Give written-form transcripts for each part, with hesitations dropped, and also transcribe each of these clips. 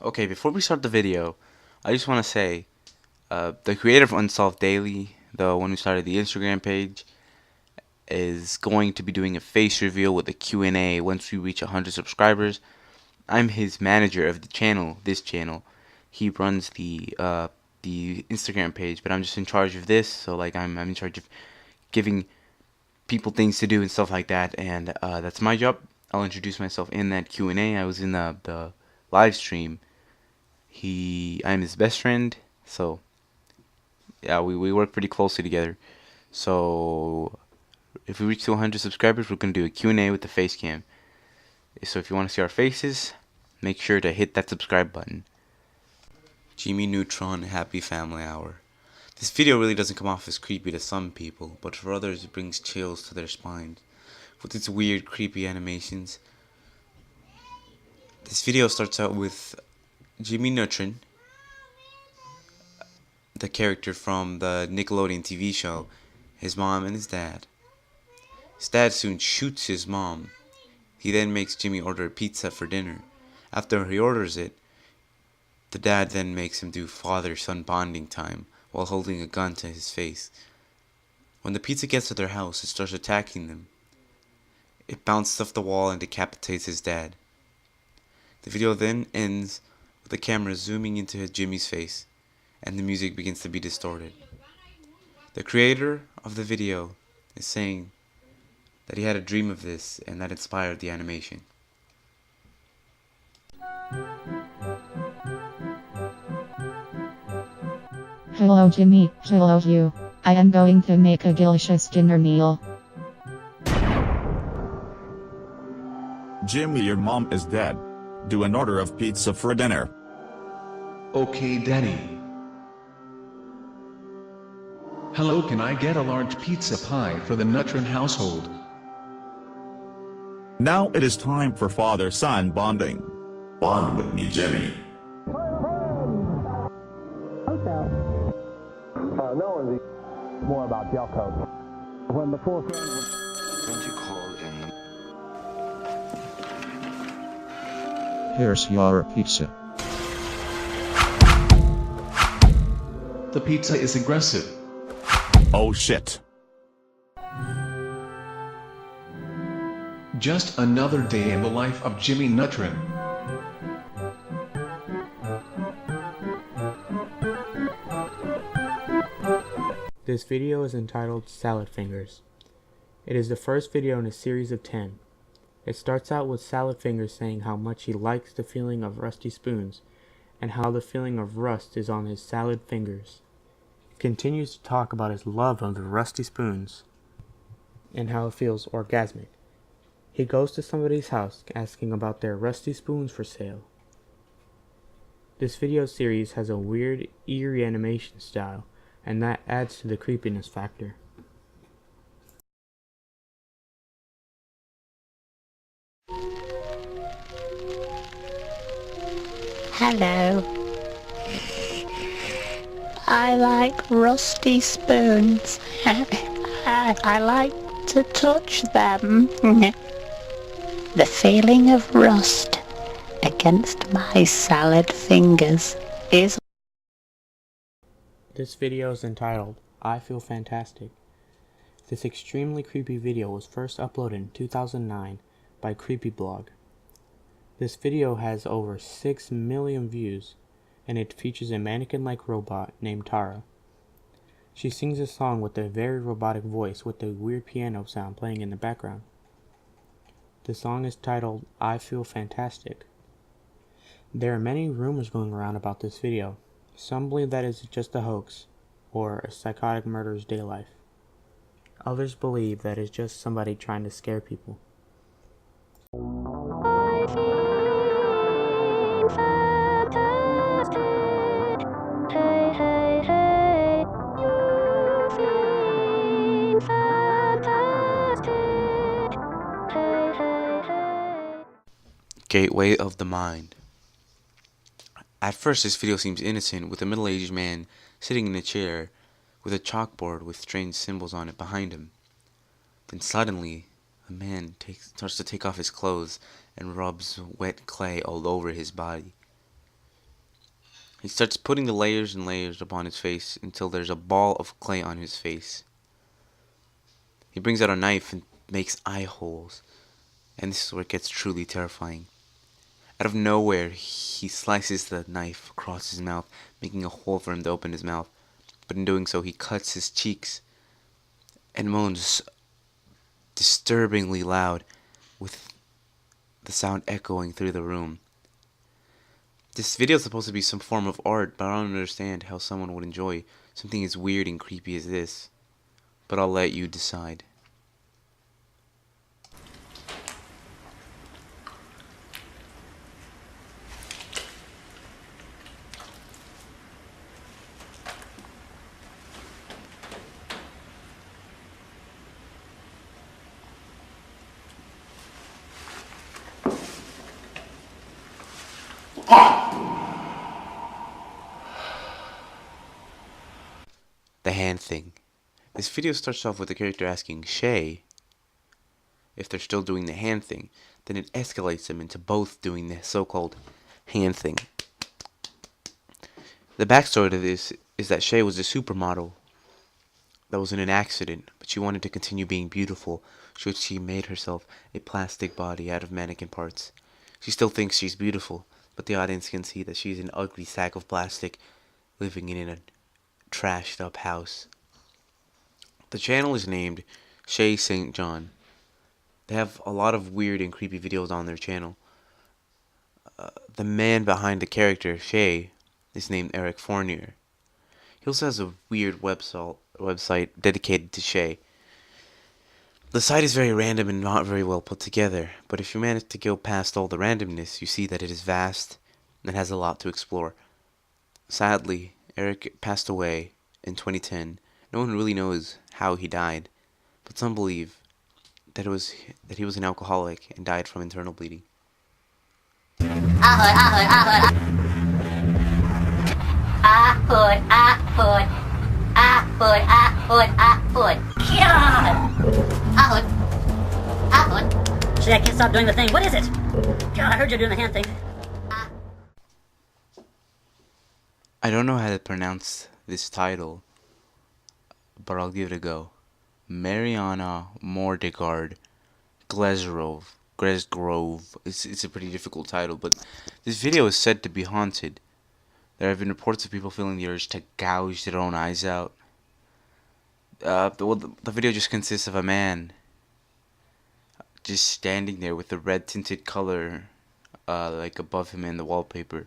Okay, before we start the video, I just want to say, the creator of Unsolved Daily, the one who started the Instagram page, is going to be doing a face reveal with a Q&A once we reach 100 subscribers. I'm his manager of the channel, this channel. He runs the Instagram page, but I'm just in charge of this. So like I'm in charge of giving people things to do and stuff like that, and that's my job. I'll introduce myself in that Q&A. I was in the live stream. I'm his best friend, so yeah, we work pretty closely together. So if we reach to 100 subscribers, we're gonna do a Q&A with the face cam. So if you want to see our faces, make sure to hit that subscribe button. Jimmy Neutron Happy Family Hour. This video really doesn't come off as creepy to some people, but for others it brings chills to their spines with its weird, creepy animations. This video starts out with Jimmy Neutron, the character from the Nickelodeon TV show, his mom and his dad. His dad soon shoots his mom. He then makes Jimmy order a pizza for dinner. After he orders it, the dad then makes him do father-son bonding time while holding a gun to his face. When the pizza gets to their house, it starts attacking them. It bounces off the wall and decapitates his dad. The video then ends with the camera zooming into Jimmy's face, and the music begins to be distorted. The creator of the video is saying that he had a dream of this and that inspired the animation. Hello Jimmy, hello you. I am going to make a delicious dinner meal. Jimmy, your mom is dead. Do an order of pizza for dinner. Okay, Daddy. Hello, can I get a large pizza pie for the Neutron household? Now it is time for father-son bonding. Bond with me, Jimmy. No one's more about gel codes. When the fourth round was... Don't you call any... Here's your pizza. The pizza is aggressive. Oh shit. Just another day in the life of Jimmy Neutron. This video is entitled Salad Fingers. It is the first video in a series of 10. It starts out with Salad Fingers saying how much he likes the feeling of rusty spoons and how the feeling of rust is on his salad fingers. He continues to talk about his love of the rusty spoons and how it feels orgasmic. He goes to somebody's house asking about their rusty spoons for sale. This video series has a weird, eerie animation style, and that adds to the creepiness factor. Hello. I like rusty spoons. I like to touch them. The feeling of rust against my salad fingers is... This video is entitled, I Feel Fantastic. This extremely creepy video was first uploaded in 2009 by Creepyblog. This video has over 6 million views, and it features a mannequin-like robot named Tara. She sings a song with a very robotic voice with a weird piano sound playing in the background. The song is titled, I Feel Fantastic. There are many rumors going around about this video. Some believe that it's just a hoax, or a psychotic murderer's day life. Others believe that it's just somebody trying to scare people. Gateway of the Mind. At first this video seems innocent, with a middle-aged man sitting in a chair with a chalkboard with strange symbols on it behind him. Then suddenly a man starts to take off his clothes and rubs wet clay all over his body. He starts putting the layers and layers upon his face until there's a ball of clay on his face. He brings out a knife and makes eye holes, and this is where it gets truly terrifying. Out of nowhere, he slices the knife across his mouth, making a hole for him to open his mouth. But in doing so, he cuts his cheeks and moans disturbingly loud, with the sound echoing through the room. This video is supposed to be some form of art, but I don't understand how someone would enjoy something as weird and creepy as this. But I'll let you decide. The hand thing. This video starts off with the character asking Shay if they're still doing the hand thing. Then it escalates them into both doing the so-called hand thing. The backstory to this is that Shay was a supermodel that was in an accident, but she wanted to continue being beautiful, so she made herself a plastic body out of mannequin parts. She still thinks she's beautiful, but the audience can see that she's an ugly sack of plastic living in a trashed up house. The channel is named Shay St. John. They have a lot of weird and creepy videos on their channel. The man behind the character, Shay, is named Eric Fournier. He also has a weird website dedicated to Shay. The site is very random and not very well put together, but if you manage to go past all the randomness, you see that it is vast and has a lot to explore. Sadly, Eric passed away in 2010. No one really knows how he died, but some believe that he was an alcoholic and died from internal bleeding. Shit, I can't stop doing the thing. What is it? God, I heard you doing the hand thing. I don't know how to pronounce this title, but I'll give it a go. Mariana Mordegard Glesgrove. It's a pretty difficult title, but this video is said to be haunted. There have been reports of people feeling the urge to gouge their own eyes out. The video just consists of a man just standing there with the red tinted color like above him in the wallpaper.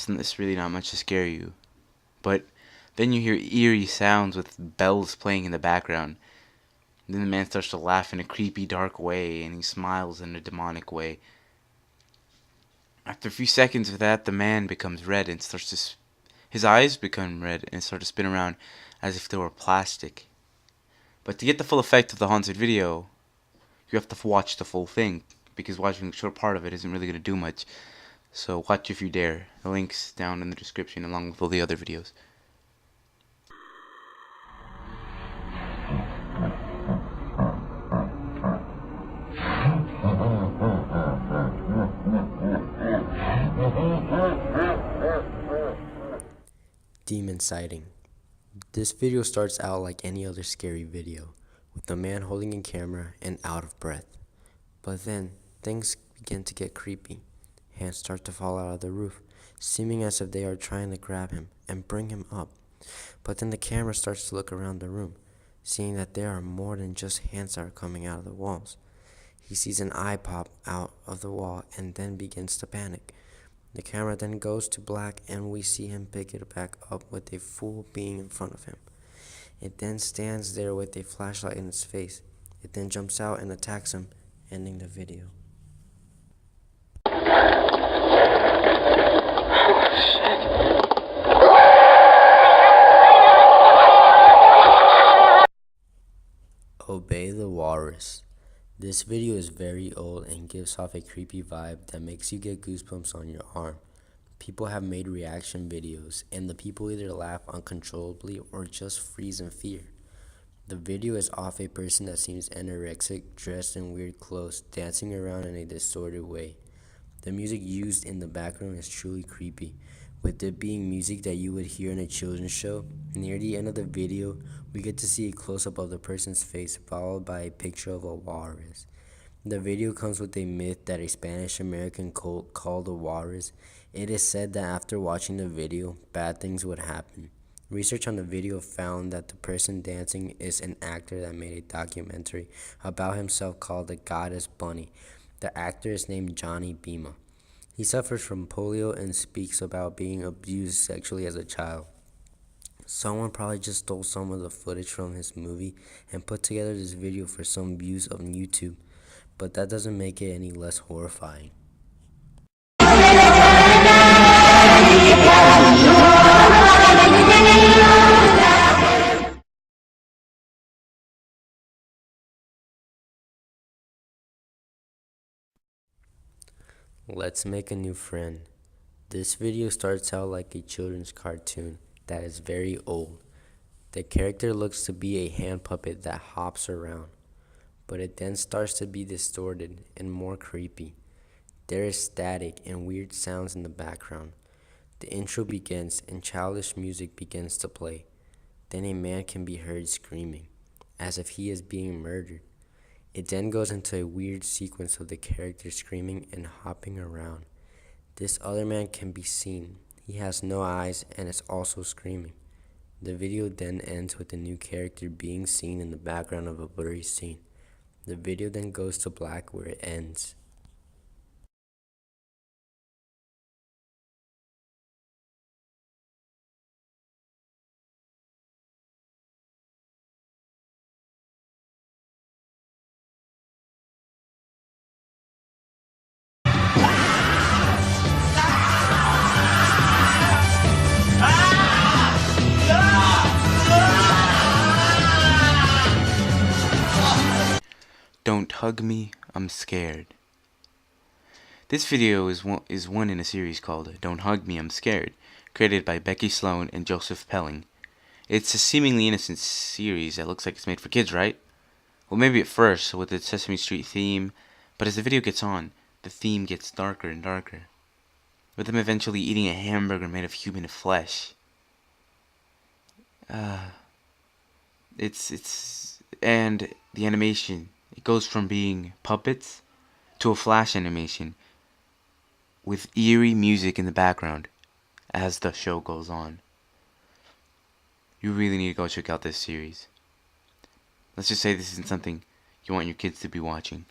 It's really not much to scare you. But then you hear eerie sounds with bells playing in the background. Then the man starts to laugh in a creepy, dark way, and he smiles in a demonic way. After a few seconds of that, the man becomes red and his eyes become red and start to spin around as if they were plastic. But to get the full effect of the haunted video, you have to watch the full thing, because watching a short part of it isn't really going to do much. So watch if you dare. The link's down in the description along with all the other videos. Demon sighting. This video starts out like any other scary video, with the man holding a camera and out of breath. But then, things begin to get creepy. Hands start to fall out of the roof, seeming as if they are trying to grab him and bring him up. But then the camera starts to look around the room, seeing that there are more than just hands that are coming out of the walls. He sees an eye pop out of the wall and then begins to panic. The camera then goes to black and we see him pick it back up with a full being in front of him. It then stands there with a flashlight in its face. It then jumps out and attacks him, ending the video. Obey the Walrus. This video is very old and gives off a creepy vibe that makes you get goosebumps on your arm. People have made reaction videos, and the people either laugh uncontrollably or just freeze in fear. The video is of a person that seems anorexic, dressed in weird clothes, dancing around in a distorted way. The music used in the background is truly creepy, with it being music that you would hear in a children's show. Near the end of the video, we get to see a close-up of the person's face followed by a picture of a walrus. The video comes with a myth that a Spanish-American cult called a walrus. It is said that after watching the video, bad things would happen. Research on the video found that the person dancing is an actor that made a documentary about himself called The Goddess Bunny. The actor is named Johnny Bima. He suffers from polio and speaks about being abused sexually as a child. Someone probably just stole some of the footage from his movie and put together this video for some views on YouTube, but that doesn't make it any less horrifying. Let's make a new friend. This video starts out like a children's cartoon that is very old. The character looks to be a hand puppet that hops around, but it then starts to be distorted and more creepy. There is static and weird sounds in the background. The intro begins and childish music begins to play. Then a man can be heard screaming, as if he is being murdered. It then goes into a weird sequence of the character screaming and hopping around. This other man can be seen. He has no eyes and is also screaming. The video then ends with the new character being seen in the background of a blurry scene. The video then goes to black where it ends. Don't hug me, I'm scared. This video is one in a series called Don't Hug Me, I'm Scared, created by Becky Sloan and Joseph Pelling. It's a seemingly innocent series that looks like it's made for kids, right? Well, maybe at first, with its Sesame Street theme, but as the video gets on, the theme gets darker and darker, with them eventually eating a hamburger made of human flesh. And the animation, it goes from being puppets to a flash animation with eerie music in the background as the show goes on. You really need to go check out this series. Let's just say this isn't something you want your kids to be watching.